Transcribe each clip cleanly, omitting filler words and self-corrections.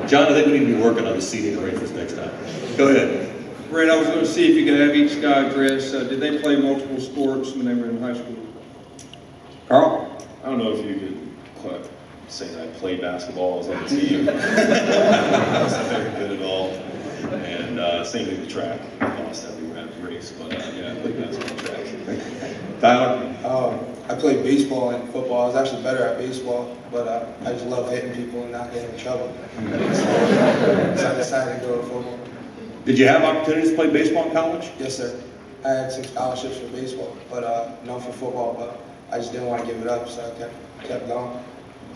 John, I think we need to be working on the seating arrangements next time. Go ahead. Brett, I was going to see if you could have each guy address, did they play multiple sports when they were in high school? Carl? I don't know if you could say that I played basketball, I was on the team. I wasn't very good at all. And same thing with track. I lost every race, but yeah, I played basketball and track. Tyler? I played baseball and football. I was actually better at baseball, but I just love hitting people and not getting in trouble. So I decided to go to football. Did you have opportunities to play baseball in college? Yes, sir. I had 6 scholarships for baseball, but none for football. But I just didn't want to give it up, so I kept going.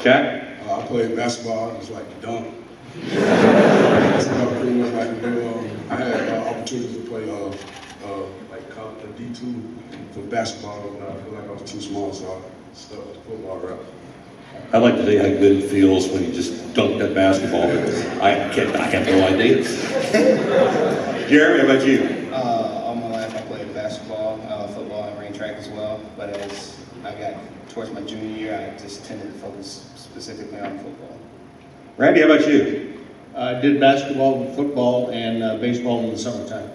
Jack? I played basketball. I just like to dunk. That's what I pretty much like to do. I had opportunities to play like D2 for basketball, but I feel like I was too small, so I stuck with the football route. I'd like to tell you how good it feels when you just dunk that basketball. I have no idea. Jeremy, how about you? All my life I played basketball, football, and ran track as well. But as I got towards my junior year, I just tended to focus specifically on football. Randy, how about you? I did basketball, football, and baseball in the summertime.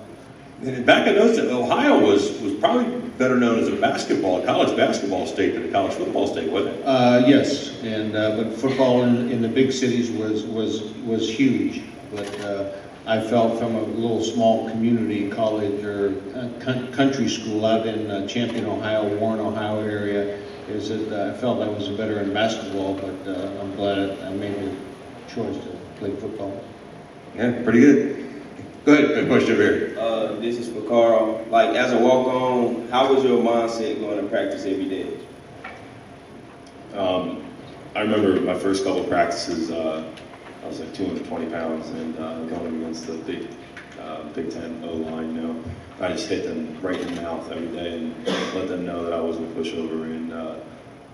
And back in those days, Ohio was probably better known as a college basketball state than a college football state, wasn't it? Yes, and but football in the big cities was huge. But I felt from a little small community college or country school out in Champion, Ohio, Warren, Ohio area, is that I felt I was better in basketball. But I'm glad I made the choice to play football. Yeah, pretty good. Go ahead, good question over here. This is for Carl. Like, as a walk-on, how was your mindset going to practice every day? I remember my first couple of practices, I was like 220 pounds, and going against the Big Ten O-line, I just hit them right in the mouth every day and let them know that I wasn't a pushover and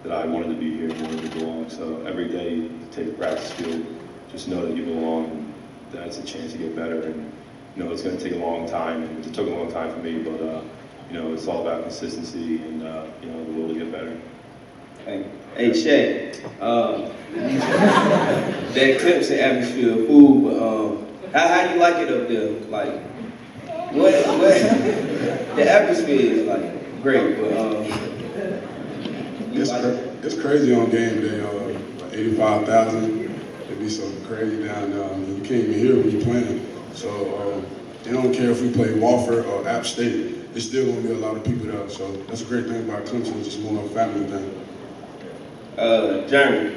that I wanted to be here and wanted to belong. So every day you take the practice field, just know that you belong, and that's a chance to get better. And it's going to take a long time, and it took a long time for me, but it's all about consistency and the will to get better. Hey, Shaq, that Clemson atmosphere, food, but how do you like it up there? Like, what the atmosphere is like great, but It's crazy on game day. 85,000. It'd be so crazy down there. I mean, you can't even hear when you're playing. So they don't care if we play Wofford or App State. There's still gonna be a lot of people there. So that's a great thing about Clemson. It's just more of a family thing. Jeremy,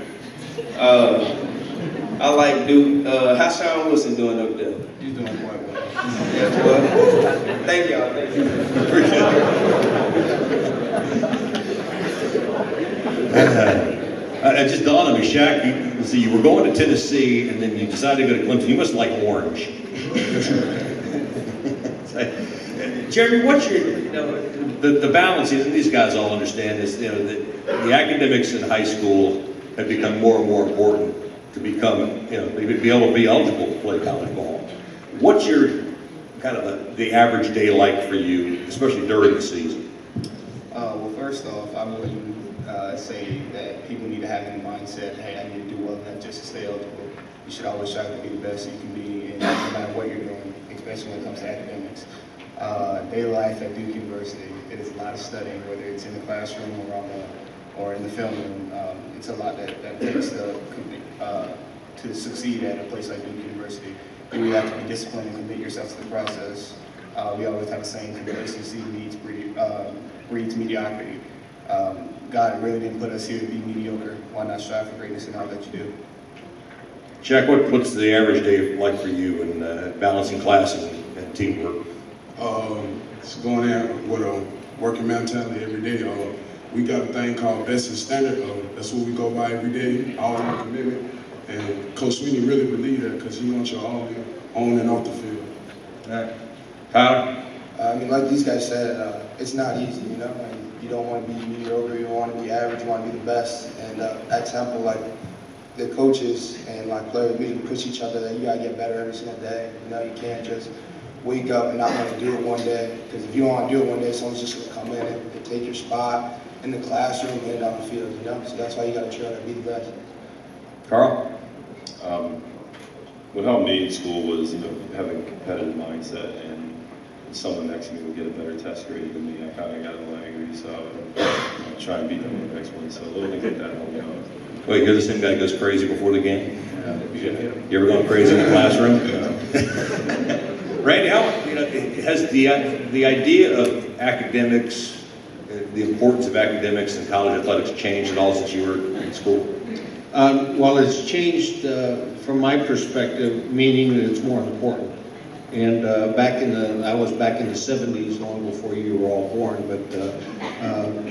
I like Duke. How's Sean Wilson doing up there? He's doing quite well. Yes, well, thank y'all. Thank you. Appreciate it. It just dawned on me, Shaq, you were going to Tennessee and then you decided to go to Clemson. You must like orange. Jeremy, what's your, the balance is, and these guys all understand this, the academics in high school have become more and more important to become, be able to be eligible to play college ball. What's your kind of the average day like for you, especially during the season? Well, first off, I wouldn't say that people need to have in the mindset, hey, I need to do well enough just to stay eligible. You should always try to be the best you can be, and no matter what you're doing, especially when it comes to academics. Daily life at Duke University, it is a lot of studying, whether it's in the classroom or in the film room. It's a lot that takes to succeed at a place like Duke University. You really have to be disciplined and commit yourself to the process. We always have a saying, complacency breeds mediocrity. God really didn't put us here to be mediocre. Why not strive for greatness in all that you do? Jack, what's the average day like for you in balancing classes and teamwork? It's going in with a working mentality every day. We got a thing called best and standard. That's what we go by every day, all in commitment. And Coach Sweeney really believe that because he wants you all on and off the field. All right. Tyler? I mean, like these guys said, it's not easy, and you don't want to be mediocre, you don't want to be average, you want to be the best. And at Temple, like the coaches and like players, we just push each other that you gotta get better every single day. You can't just wake up and not want to do it one day. Because if you don't want to do it one day, someone's just gonna come in and take your spot in the classroom and on the field. So that's why you gotta try to be the best. Carl? what helped me in school was, having a competitive mindset, and someone next to me would get a better test grade than me. I kind of got a little angry, so I would try and beat them in the next one. So little things like that helped me out. Wait, you're the same guy that goes crazy before the game? You ever gone crazy in the classroom? Randy, has the idea of academics, the importance of academics in college athletics changed at all since you were in school? Well, it's changed from my perspective, meaning that it's more important. And I was back in the 70s, long before you were all born, but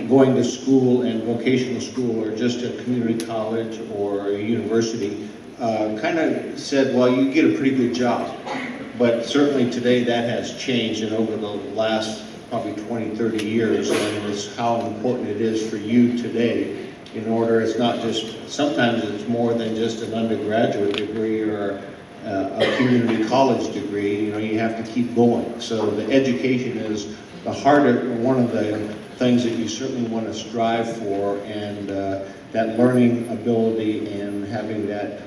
going to school and vocational school or just a community college or a university kind of said, well, you get a pretty good job. But certainly today that has changed, and over the last probably 20, 30 years, and it's how important it is for you today. In order, it's not just, sometimes it's more than just an undergraduate degree or a community college degree. You have to keep going. So the education is one of the things that you certainly want to strive for, and that learning ability and having that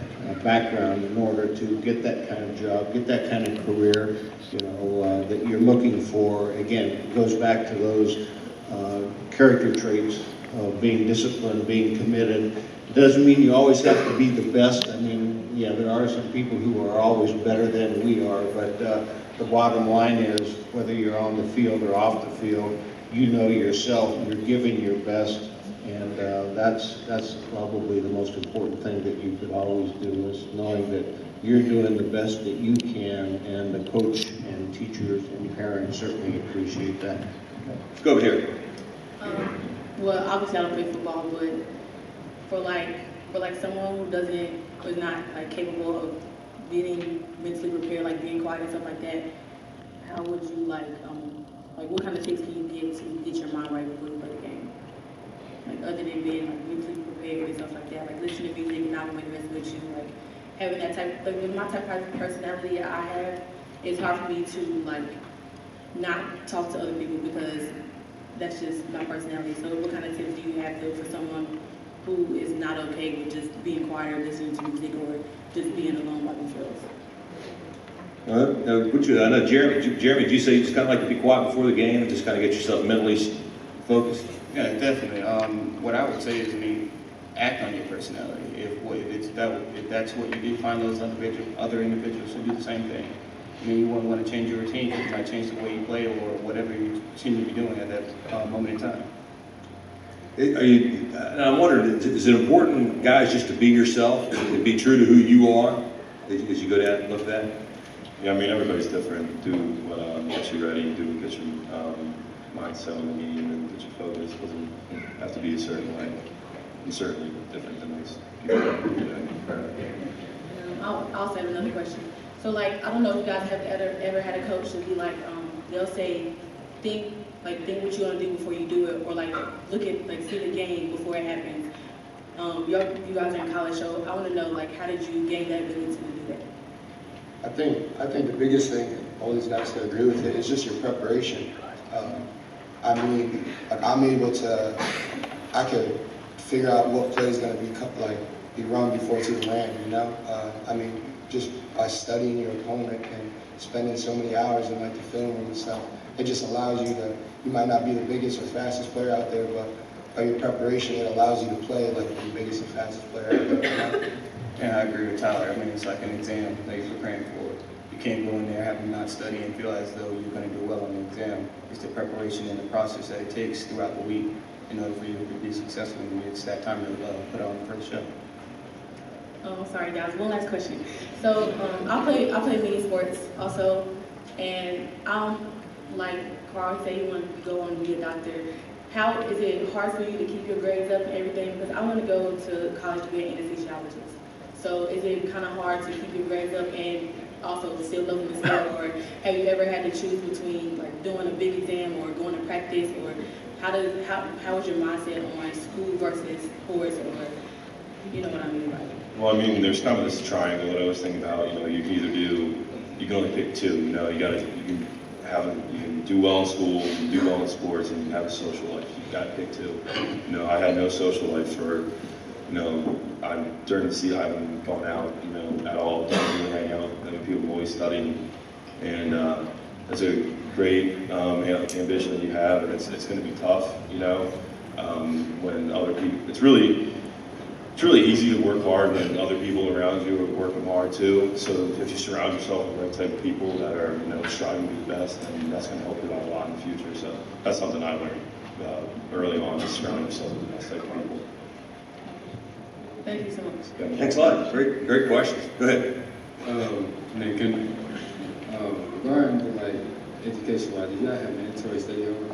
background in order to get that kind of job, get that kind of career, that you're looking for. Again, it goes back to those character traits of being disciplined, being committed. It doesn't mean you always have to be the best. I mean, yeah, there are some people who are always better than we are, but the bottom line is, whether you're on the field or off the field, you know yourself, you're giving your best, and that's probably the most important thing that you could always do, is knowing that you're doing the best that you can, and the coach and teachers and parents certainly appreciate that. Let's go over here. Well, obviously I don't play football, but for someone who is not like capable of getting mentally prepared, like being quiet and stuff like that, how would you like what kind of tips can you give to get your mind right before you play the game? Like other than being like mentally prepared and stuff like that, like listening to music and not making mess with you, like having that type, like with my type of personality I have, it's hard for me to like not talk to other people because that's just my personality. So what kind of tips do you have for someone who is not okay with just being quiet or listening to music or just being alone by themselves? I know Jeremy, did you say you just kind of like to be quiet before the game and just kind of get yourself mentally focused? Yeah, definitely. What I would say is, act on your personality. If that's what you do, find those other individuals who do the same thing. You wouldn't want to change your routine because you might change the way you play or whatever you seem to be doing at that moment in time. I'm wondering, is it important, guys, just to be yourself and be true to who you are as you go down and look at that? Yeah, everybody's different. Do what gets you ready, do what gets your mindset on the game, and get you focused. It doesn't have to be a certain way. I'm certainly different than most people. I'll say another question. So I don't know if you guys have ever had a coach to be like, they'll say, think what you're gonna do before you do it, or see the game before it happens. You guys are in college, so I want to know how did you gain that ability to do that? I think the biggest thing, all these guys can agree with it, is just your preparation. I could figure out what play is going to be run before it's even ran, just by studying your opponent and spending so many hours in the film room and stuff, it just allows you you might not be the biggest or fastest player out there, but by your preparation, it allows you to play like the biggest and fastest player out there. And I agree with Tyler. It's like an exam that you're preparing for. You can't go in there having not studied and feel as though you're going to do well on the exam. It's the preparation and the process that it takes throughout the week in order for you to be successful when it's that time to put on the first show. Oh, sorry guys, one last question. So I play mini sports also, and like Carl said, you want to go on and be a doctor. How is it hard for you to keep your grades up and everything? Because I want to go to college to be an anesthesiologist. So is it kind of hard to keep your grades up and also still loving the sport? Or have you ever had to choose between doing a big exam or going to practice? Or how is your mindset on school versus sports? Or you know what I mean by it? Well, there's kind of this triangle that I was thinking about. You can either you can only pick two. You can do well in school, you can do well in sports, and you can have a social life. You've got to pick two. I had no social life for during the season, I haven't gone out, at all, don't really hang out. I mean, people are always studying, and it's a great ambition that you have, and it's going to be tough, when other people. It's really easy to work hard when other people around you are working hard too. So if you surround yourself with the right type of people that are, striving to be the best, then that's going to help you out a lot in the future. So that's something I learned early on, just surround yourself with the best type of people. Thank you so much. Thanks a lot. Great questions. Go ahead. Can regarding to like education wise, do you guys have mandatory study hours?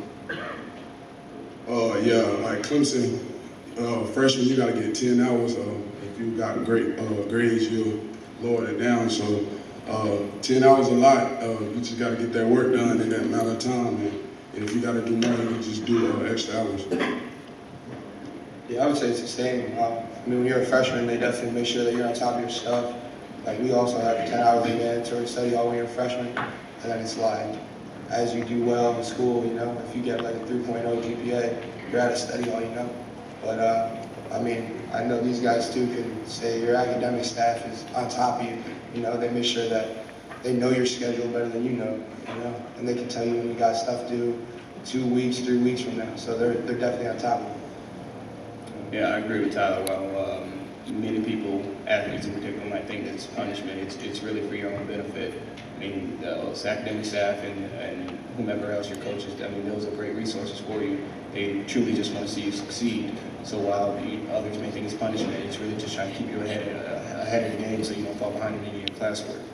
Yeah, like Clemson, freshman you gotta get 10 hours. If you got great grades, you'll lower it down. So 10 hours a lot. You just gotta get that work done in that amount of time. And if you gotta do more, you just do extra hours. Yeah, I would say it's the same. When you're a freshman, they definitely make sure that you're on top of your stuff. Like we also have 10 hours of mandatory study all when you're a freshman, and then it's like, as you do well in school, if you get like a 3.0 GPA, you're out of study all, But I know these guys too can say your academic staff is on top of you. They make sure that they know your schedule better than you know, and they can tell you when you got stuff due 2 weeks, 3 weeks from now. So they're definitely on top of you. Yeah, I agree with Tyler. While many people, athletes in particular, might think that it's punishment, it's really for your own benefit. I mean, it's academic staff and whomever else your coaches, those are great resources for you. They truly just want to see you succeed. So while others may think it's punishment, it's really just trying to keep you ahead of the game so you don't fall behind in any of your classwork.